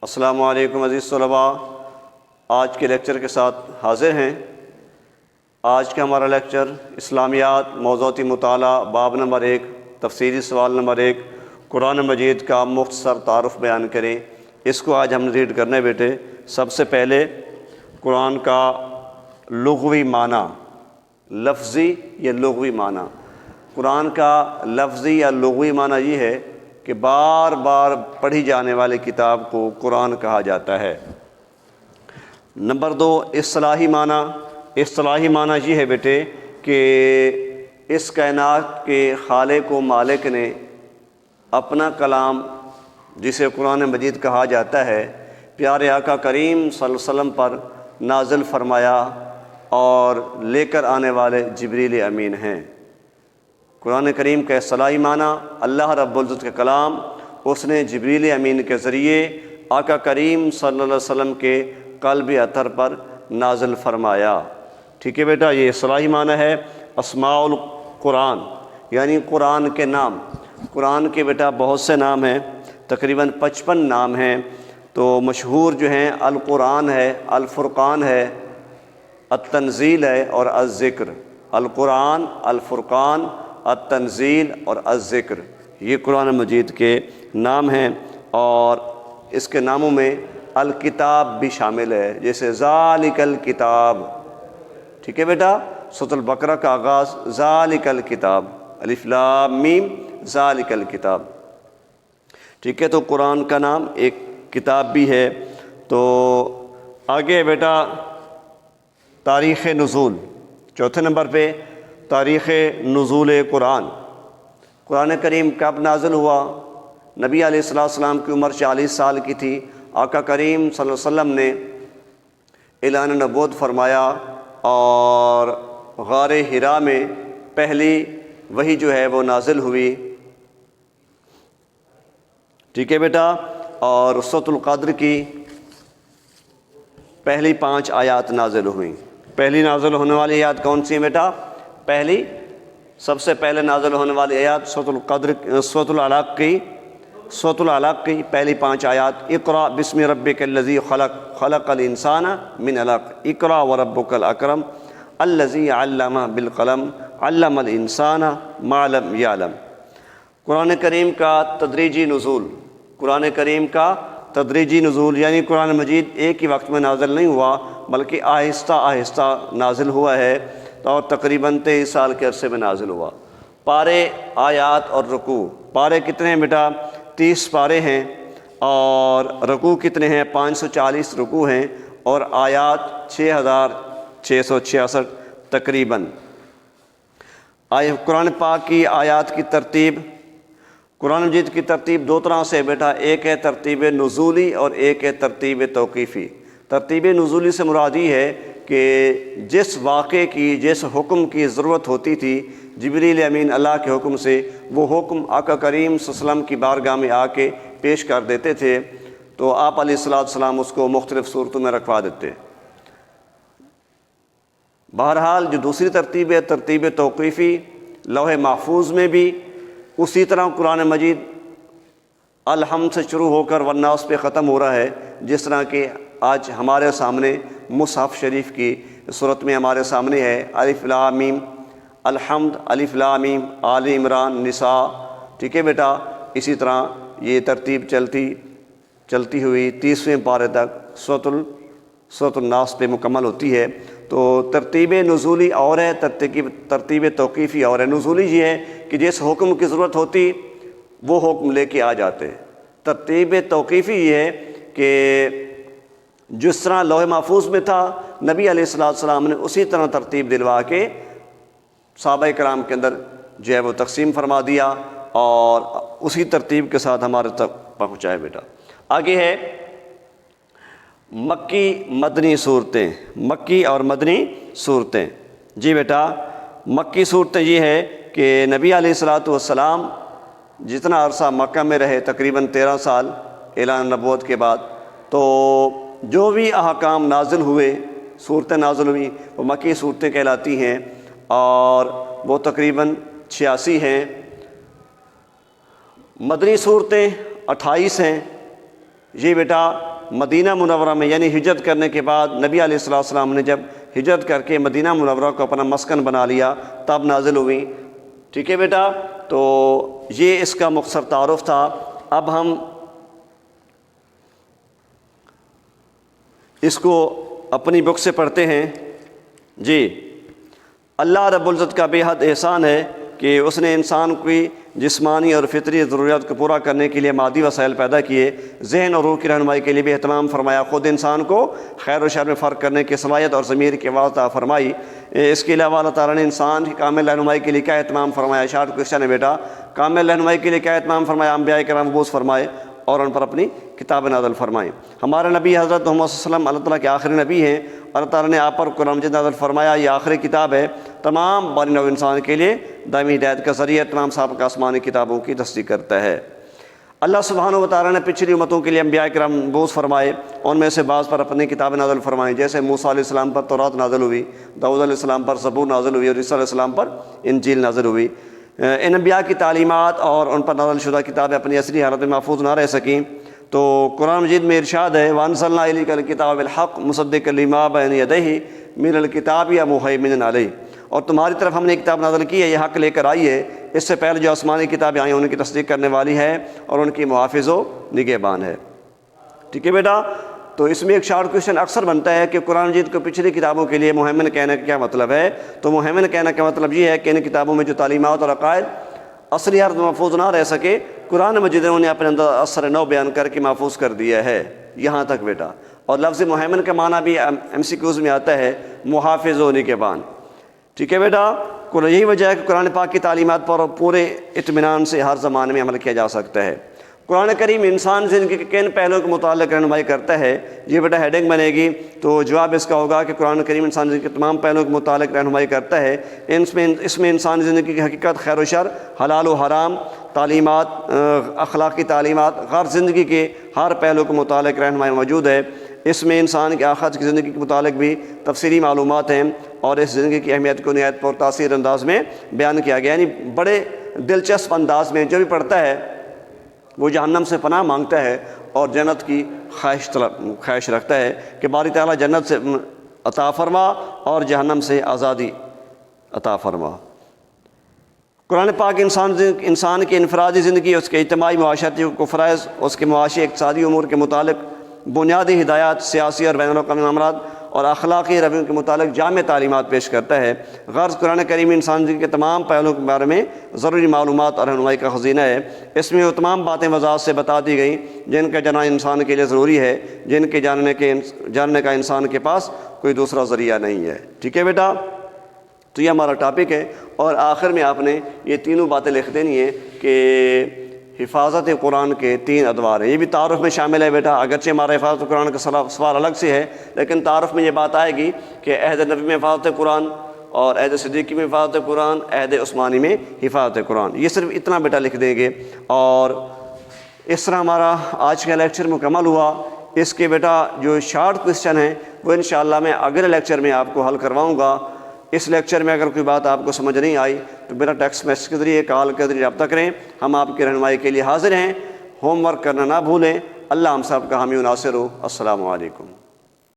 السلام علیکم عزیز طلباء، آج کے لیکچر کے ساتھ حاضر ہیں۔ آج کا ہمارا لیکچر اسلامیات موضوعاتی مطالعہ باب نمبر 1 تفسیری سوال نمبر 1 قرآن مجید کا مختصر تعارف بیان کریں، اس کو آج ہم نے ریڈ کرنے بیٹے۔ سب سے پہلے قرآن کا لغوی معنی، لفظی یا لغوی معنی۔ قرآن کا لفظی یا لغوی معنی یہ ہے کہ بار بار پڑھی جانے والی کتاب کو قرآن کہا جاتا ہے۔ نمبر 2 اصطلاحی معنی۔ اصطلاحی معنی یہ ہے بیٹے کہ اس کائنات کے خالق و مالک نے اپنا کلام، جسے قرآن مجید کہا جاتا ہے، پیارے آقا کریم صلی اللہ علیہ وسلم پر نازل فرمایا اور لے کر آنے والے جبریل امین ہیں۔ قرآن کریم کا اصطلاحی معنی، اللہ رب العزت کا کلام اس نے جبریل امین کے ذریعے آقا کریم صلی اللہ علیہ وسلم کے قلب اطہر پر نازل فرمایا۔ ٹھیک ہے بیٹا، یہ اصطلاحی معنی ہے۔ اسماء القرآن یعنی قرآن کے نام۔ قرآن کے بیٹا بہت سے نام ہیں، تقریباً 55 نام ہیں، تو مشہور جو ہیں القرآن ہے، الفرقان ہے، التنزیل ہے اور الذکر۔ القرآن، الفرقان، التنزیل اور الذکر، یہ قرآن مجید کے نام ہیں۔ اور اس کے ناموں میں الکتاب بھی شامل ہے، جیسے ذالک الکتاب۔ ٹھیک ہے بیٹا، سورۃ البقرہ کا آغاز ذالک الکتاب، الف لام میم ذالک الکتاب۔ ٹھیک ہے، تو قرآن کا نام ایک کتاب بھی ہے۔ تو آگے بیٹا تاریخ نزول، چوتھے نمبر پہ تاریخ نزول قرآن۔ قرآن کریم کب نازل ہوا؟ نبی علیہ السلام کی عمر 40 سال کی تھی۔ آقا کریم صلی اللہ علیہ وسلم نے اعلان نبوت فرمایا اور غار حرا میں پہلی وحی جو ہے وہ نازل ہوئی۔ ٹھیک ہے بیٹا، اور سورۃ القدر کی پہلی 5 آیات نازل ہوئیں۔ پہلی نازل ہونے والی آیات کون سی ہے بیٹا؟ پہلی سب سے پہلے نازل ہونے والی آیات سورۃ العلق کی پہلی 5 آیات۔ اقرأ بسم ربک الذی خلق، خلق الانسان من علق، اقرأ وربک الاکرم الذی علم بالقلم، علم الانسان ما لم یعلم۔ قرآن کریم کا تدریجی نزول۔ قرآن کریم کا تدریجی نزول یعنی قرآن مجید ایک ہی وقت میں نازل نہیں ہوا، بلکہ آہستہ آہستہ نازل ہوا ہے، اور تقریباً 23 سال کے عرصے میں نازل ہوا۔ پارے، آیات اور رکوع۔ پارے کتنے ہیں بیٹا؟ 30 پارے ہیں، اور رکوع کتنے ہیں؟ 540 رکوع ہیں، اور آیات 6666 تقریباً۔ قرآن پاک کی آیات کی ترتیب، قرآن مجید کی ترتیب 2 طرح سے بیٹا، ایک ہے ترتیب نزولی اور ایک ہے ترتیب توقیفی۔ ترتیب نزولی سے مراد یہ ہے کہ جس واقعے کی، جس حکم کی ضرورت ہوتی تھی جبریل امین اللہ کے حکم سے، وہ حکم آقا کریم صلی اللہ علیہ وسلم کی بارگاہ میں آ کے پیش کر دیتے تھے، تو آپ علیہ السلام اس کو مختلف صورتوں میں رکھوا دیتے۔ بہرحال جو دوسری ترتیب ہے ترتیب توقیفی، لوح محفوظ میں بھی اسی طرح قرآن مجید الحمد سے شروع ہو کر والناس پہ ختم ہو رہا ہے، جس طرح کہ آج ہمارے سامنے مصحف شریف کی صورت میں ہمارے سامنے ہے الف لام میم الحمد، الف لام میم آل عمران، نساء۔ ٹھیک ہے بیٹا، اسی طرح یہ ترتیب چلتی ہوئی 30ویں پارے تک سورۃ الناس پہ مکمل ہوتی ہے۔ تو ترتیب نزولی اور ہے، ترتیب توقیفی اور ہے۔ نزولی یہ ہے کہ جس حکم کی ضرورت ہوتی وہ حکم لے کے آ جاتے۔ ترتیب توقیفی یہ ہے کہ جس طرح لوح محفوظ میں تھا، نبی علیہ السلام نے اسی طرح ترتیب دلوا کے صحابہ کرام کے اندر جو ہے وہ تقسیم فرما دیا، اور اسی ترتیب کے ساتھ ہمارے تک پہنچائے بیٹا۔ آگے ہے مکی مدنی صورتیں، مکی اور مدنی صورتیں۔ جی بیٹا، مکی صورتیں یہ ہے کہ نبی علیہ السلام جتنا عرصہ مکہ میں رہے، تقریباً 13 سال اعلان نبوت کے بعد، تو جو بھی احکام نازل ہوئے، صورتیں نازل ہوئیں، وہ مکی صورتیں کہلاتی ہیں، اور وہ تقریباً 86 ہیں۔ مدنی صورتیں 28 ہیں، یہ بیٹا مدینہ منورہ میں یعنی ہجرت کرنے کے بعد نبی علیہ السلام نے جب ہجرت کر کے مدینہ منورہ کو اپنا مسکن بنا لیا تب نازل ہوئی۔ ٹھیک ہے بیٹا، تو یہ اس کا مختصر تعارف تھا۔ اب ہم اس کو اپنی بک سے پڑھتے ہیں۔ جی، اللہ رب العزت کا بے حد احسان ہے کہ اس نے انسان کی جسمانی اور فطری ضروریات کو پورا کرنے کے لیے مادی وسائل پیدا کیے، ذہن اور روح کی رہنمائی کے لیے بھی اہتمام فرمایا، خود انسان کو خیر و شر میں فرق کرنے کی صلاحیت اور ضمیر کی آواز عطا فرمائی۔ اس کے علاوہ اللہ تعالیٰ نے انسان کی کامل رہنمائی کے لیے کیا اہتمام فرمایا؟ شارٹ کوشچن ہے بیٹا، کامل رہنمائی کے لیے کیا اہتمام فرمایا؟ انبیاء کرام مبعوث فرمائے اور ان پر اپنی کتاب نازل فرمائیں۔ ہمارے نبی حضرت محمد صلی اللہ علیہ وسلم اللہ تعالیٰ کے آخری نبی ہیں، اللہ تعالیٰ نے آپ پر قرآن مجید نازل فرمایا، یہ آخری کتاب ہے، تمام بانی نوع انسان کے لیے دائمی ہدایت کا ذریعہ، تمام سابقہ آسمانی کتابوں کی تصدیق کرتا ہے۔ اللہ سبحانہ و تعالیٰ نے پچھلی امتوں کے لیے انبیاء کرام مبعوث فرمائے، ان میں سے بعض پر اپنی کتاب نازل فرمائیں، جیسے موسیٰ علیہ السلام پر تورات نازل ہوئی، داؤد علیہ السلام پر زبور نازل ہوئی اور عیسیٰ علیہ السلام پر انجیل نازل ہوئی۔ ان انبیاء کی تعلیمات اور ان پر نازل شدہ کتابیں اپنی اصلی حالت میں محفوظ نہ رہ سکیں، تو قرآن مجید میں ارشاد ہے وَأَنزَلْنَا إِلَيْكَ الْكِتَابَ بِالْحَقِّ مُصَدِّقًا لِمَا بَيْنَ يَدَيْهِ مِنَ الْكِتَابِ وَمُهَيْمِنًا عَلَيْهِ، اور تمہاری طرف ہم نے کتاب نازل کی ہے، یہ حق لے کر آئی ہے، اس سے پہلے جو آسمانی کتابیں آئی ہیں ان کی تصدیق کرنے والی ہے اور ان کی محافظ و نگہبان ہے۔ ٹھیک ہے بیٹا، تو اس میں ایک شارٹ کوشچن اکثر بنتا ہے کہ قرآن مجید کو پچھلی کتابوں کے لیے مہیمن کہنے کا کیا مطلب ہے؟ تو مہیمن کہنے کا مطلب یہ ہے کہ ان کتابوں میں جو تعلیمات اور عقائد اصلی حالت میں محفوظ نہ رہ سکے، قرآن مجید نے انہیں اپنے اندر اثر نو بیان کر کے محفوظ کر دیا ہے، یہاں تک بیٹا۔ اور لفظ مہیمن کا معنی بھی MCQs میں آتا ہے محافظ و نگہبان۔ ٹھیک ہے بیٹا، یہی وجہ ہے کہ قرآن پاک کی تعلیمات پر پورے اطمینان سے ہر زمانے میں عمل کیا جا سکتا ہے۔ قرآن کریم انسان زندگی کے کن پہلوؤں کے متعلق رہنمائی کرتا ہے؟ یہ بیٹا ہیڈنگ بنے گی، تو جواب اس کا ہوگا کہ قرآن کریم انسان زندگی کے تمام پہلوؤں کے متعلق رہنمائی کرتا ہے۔ اس میں انسانی زندگی کی حقیقت، خیر و شر، حلال و حرام، تعلیمات، اخلاقی تعلیمات، غیر زندگی کے ہر پہلو کے متعلق رہنمائی موجود ہے۔ اس میں انسان کے آخرت کی زندگی کے متعلق بھی تفصیلی معلومات ہیں اور اس زندگی کی اہمیت کو نہایت پر تاثیر انداز میں بیان کیا گیا، یعنی بڑے دلچسپ انداز میں جو بھی پڑھتا ہے وہ جہنم سے پناہ مانگتا ہے اور جنت کی خواہش رکھتا ہے کہ باری تعالیٰ جنت سے عطا فرما اور جہنم سے آزادی عطا فرما۔ قرآن پاک انسان کی انفرادی زندگی، اس کے اجتماعی معاشرتی فرائض، اس کے معاشی اقتصادی امور کے متعلق بنیادی ہدایات، سیاسی اور بین الاقوامی معاملات اور اخلاقی رویوں کے متعلق جامع تعلیمات پیش کرتا ہے۔ غرض قرآن کریم انسان زندگی کے تمام پہلوؤں کے بارے میں ضروری معلومات اور رہنمائی کا خزینہ ہے۔ اس میں وہ تمام باتیں وضاحت سے بتا دی گئیں جن کا جاننا انسان کے لیے ضروری ہے، جن کے جاننے کا انسان کے پاس کوئی دوسرا ذریعہ نہیں ہے۔ ٹھیک ہے بیٹا، تو یہ ہمارا ٹاپک ہے، اور آخر میں آپ نے یہ تینوں باتیں لکھ دینی ہیں کہ حفاظت قرآن کے 3 ادوار ہیں۔ یہ بھی تعارف میں شامل ہے بیٹا، اگرچہ ہمارا حفاظت قرآن کا سوال الگ سے ہے، لیکن تعارف میں یہ بات آئے گی کہ عہد نبی میں حفاظت قرآن اور عہد صدیقی میں حفاظت قرآن، عہد عثمانی میں حفاظت قرآن، یہ صرف اتنا بیٹا لکھ دیں گے۔ اور اس طرح ہمارا آج کا لیکچر مکمل ہوا۔ اس کے بیٹا جو شارٹ کوشچن ہیں وہ انشاءاللہ میں اگلے لیکچر میں آپ کو حل کرواؤں گا۔ اس لیکچر میں اگر کوئی بات آپ کو سمجھ نہیں آئی تو میرا ٹیکسٹ میسج کے ذریعے، کال کے ذریعے رابطہ کریں، ہم آپ کی رہنمائی کے لیے حاضر ہیں۔ ہوم ورک کرنا نہ بھولیں۔ اللہ ہم سب کا حامی و ناصر ہو۔ السلام علیکم۔